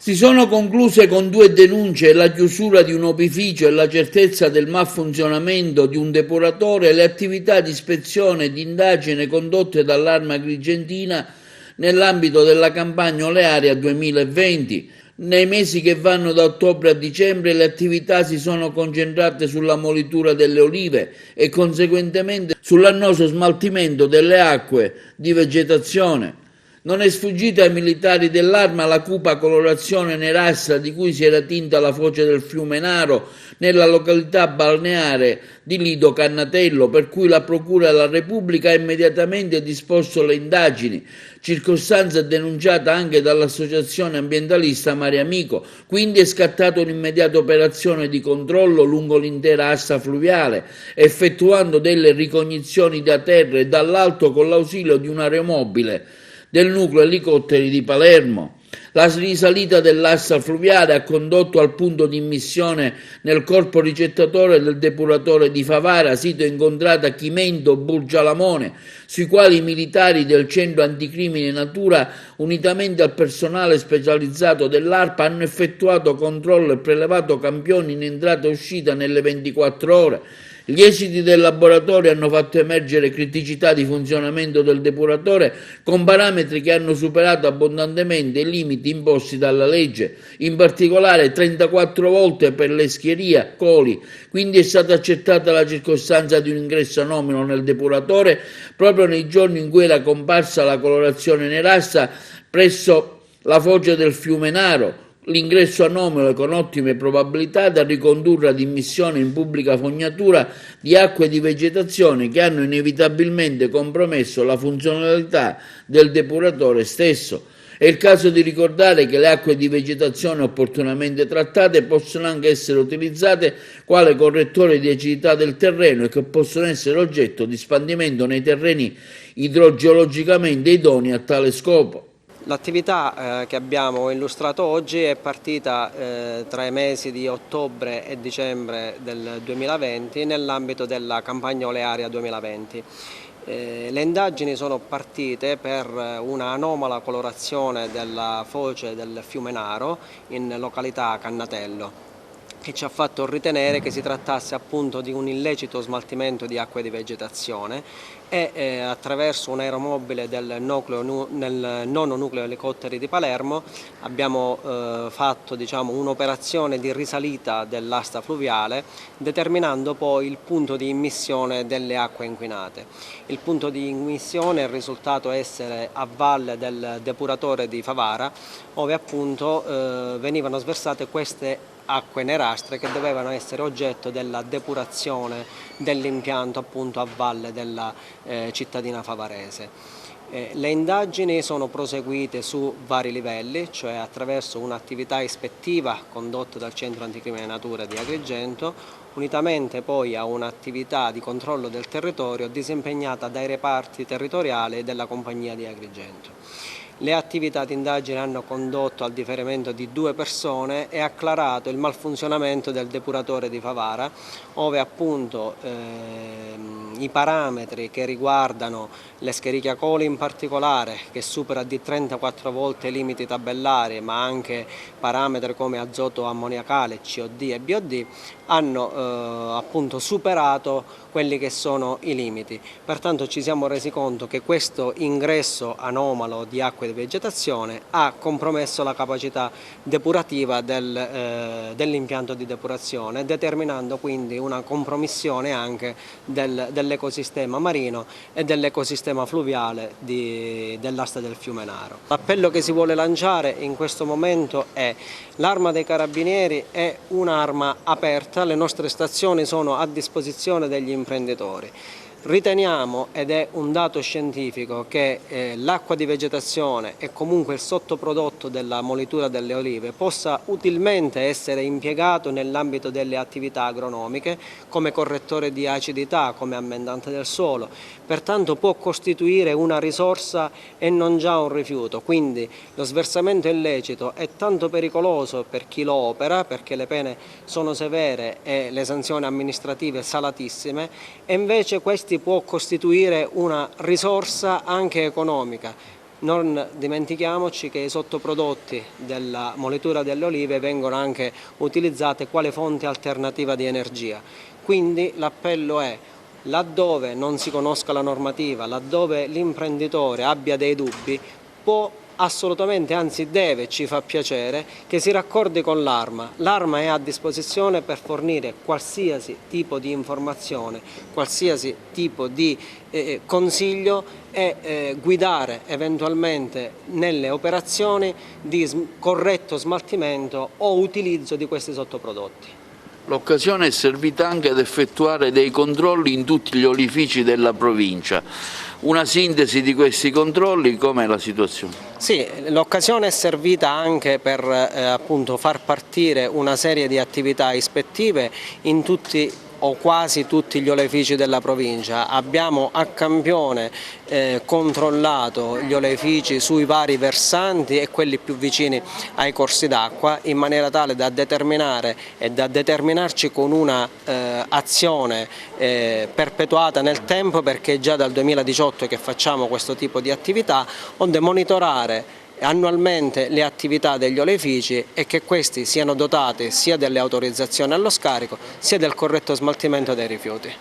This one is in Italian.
Si sono concluse con 2 denunce, la chiusura di un opificio e la certezza del malfunzionamento di un depuratore le attività di ispezione e di indagine condotte dall'Arma Agrigentina nell'ambito della campagna Olearia 2020. Nei mesi che vanno da ottobre a dicembre le attività si sono concentrate sulla molitura delle olive e conseguentemente sull'annoso smaltimento delle acque di vegetazione. Non è sfuggita ai militari dell'Arma la cupa colorazione nerastra di cui si era tinta la foce del fiume Naro nella località balneare di Lido Cannatello, per cui la Procura della Repubblica ha immediatamente disposto le indagini, circostanza denunciata anche dall'associazione ambientalista Mare Amico. Quindi è scattata un'immediata operazione di controllo lungo l'intera asta fluviale, effettuando delle ricognizioni da terra e dall'alto con l'ausilio di un aeromobile del nucleo elicotteri di Palermo. La risalita dell'asta fluviale ha condotto al punto di immissione nel corpo ricettatore del depuratore di Favara, sito incontrato a Chimento, Burgialamone, sui quali i militari del Centro Anticrimine Natura, unitamente al personale specializzato dell'ARPA, hanno effettuato controllo e prelevato campioni in entrata e uscita nelle 24 ore. Gli esiti del laboratorio hanno fatto emergere criticità di funzionamento del depuratore con parametri che hanno superato abbondantemente i limiti imposti dalla legge, in particolare 34 volte per l'escheria coli. Quindi è stata accertata la circostanza di un ingresso anomalo nel depuratore proprio nei giorni in cui era comparsa la colorazione nerastra presso la foce del fiume Naro. L'ingresso anomalo con ottime probabilità da ricondurre ad immissione in pubblica fognatura di acque di vegetazione che hanno inevitabilmente compromesso la funzionalità del depuratore stesso. È il caso di ricordare che le acque di vegetazione opportunamente trattate possono anche essere utilizzate quale correttore di acidità del terreno e che possono essere oggetto di spandimento nei terreni idrogeologicamente idonei a tale scopo. L'attività che abbiamo illustrato oggi è partita tra i mesi di ottobre e dicembre del 2020 nell'ambito della campagna Olearia 2020. Le indagini sono partite per una anomala colorazione della foce del fiume Naro in località Cannatello, che ci ha fatto ritenere che si trattasse appunto di un illecito smaltimento di acque di vegetazione e attraverso un aeromobile del nono nucleo elicotteri di Palermo abbiamo fatto un'operazione di risalita dell'asta fluviale, determinando poi il punto di immissione delle acque inquinate. Il punto di immissione è risultato essere a valle del depuratore di Favara, dove appunto venivano sversate queste acque nerastre che dovevano essere oggetto della depurazione dell'impianto appunto a valle della cittadina favarese. Le indagini sono proseguite su vari livelli, cioè attraverso un'attività ispettiva condotta dal Centro Anticrimine Natura di Agrigento, unitamente poi a un'attività di controllo del territorio disimpegnata dai reparti territoriali della Compagnia di Agrigento. Le attività di indagine hanno condotto al differimento di 2 persone e acclarato il malfunzionamento del depuratore di Favara, dove appunto i parametri che riguardano l'Escherichia coli in particolare, che supera di 34 volte i limiti tabellari, ma anche parametri come azoto ammoniacale, COD e BOD, hanno appunto superato quelli che sono i limiti. Pertanto ci siamo resi conto che questo ingresso anomalo di acque di vegetazione ha compromesso la capacità depurativa dell'impianto di depurazione, determinando quindi una compromissione anche dell'ecosistema marino e dell'ecosistema fluviale dell'asta del fiume Naro. L'appello che si vuole lanciare in questo momento è: l'Arma dei Carabinieri è un'arma aperta, le nostre stazioni sono a disposizione degli imprenditori. Riteniamo, ed è un dato scientifico, che l'acqua di vegetazione e comunque il sottoprodotto della molitura delle olive possa utilmente essere impiegato nell'ambito delle attività agronomiche come correttore di acidità, come ammendante del suolo, pertanto può costituire una risorsa e non già un rifiuto. Quindi lo sversamento illecito è tanto pericoloso per chi lo opera, perché le pene sono severe e le sanzioni amministrative salatissime, e invece questi può costituire una risorsa anche economica, Non dimentichiamoci che i sottoprodotti della molitura delle olive vengono anche utilizzati quale fonte alternativa di energia. Quindi l'appello è: laddove non si conosca la normativa, laddove l'imprenditore abbia dei dubbi, può assolutamente, anzi deve, ci fa piacere, che si raccordi con l'Arma. L'Arma è a disposizione per fornire qualsiasi tipo di informazione, qualsiasi tipo di consiglio e guidare eventualmente nelle operazioni di corretto smaltimento o utilizzo di questi sottoprodotti. L'occasione è servita anche ad effettuare dei controlli in tutti gli olifici della provincia. Una sintesi di questi controlli, com'è la situazione? Sì, l'occasione è servita anche per appunto far partire una serie di attività ispettive in tutti o quasi tutti gli oleifici della provincia. Abbiamo a campione controllato gli oleifici sui vari versanti e quelli più vicini ai corsi d'acqua, in maniera tale da determinare e da determinarci con una azione perpetuata nel tempo, perché è già dal 2018 che facciamo questo tipo di attività, onde monitorare annualmente le attività degli oleifici e che questi siano dotati sia delle autorizzazioni allo scarico sia del corretto smaltimento dei rifiuti.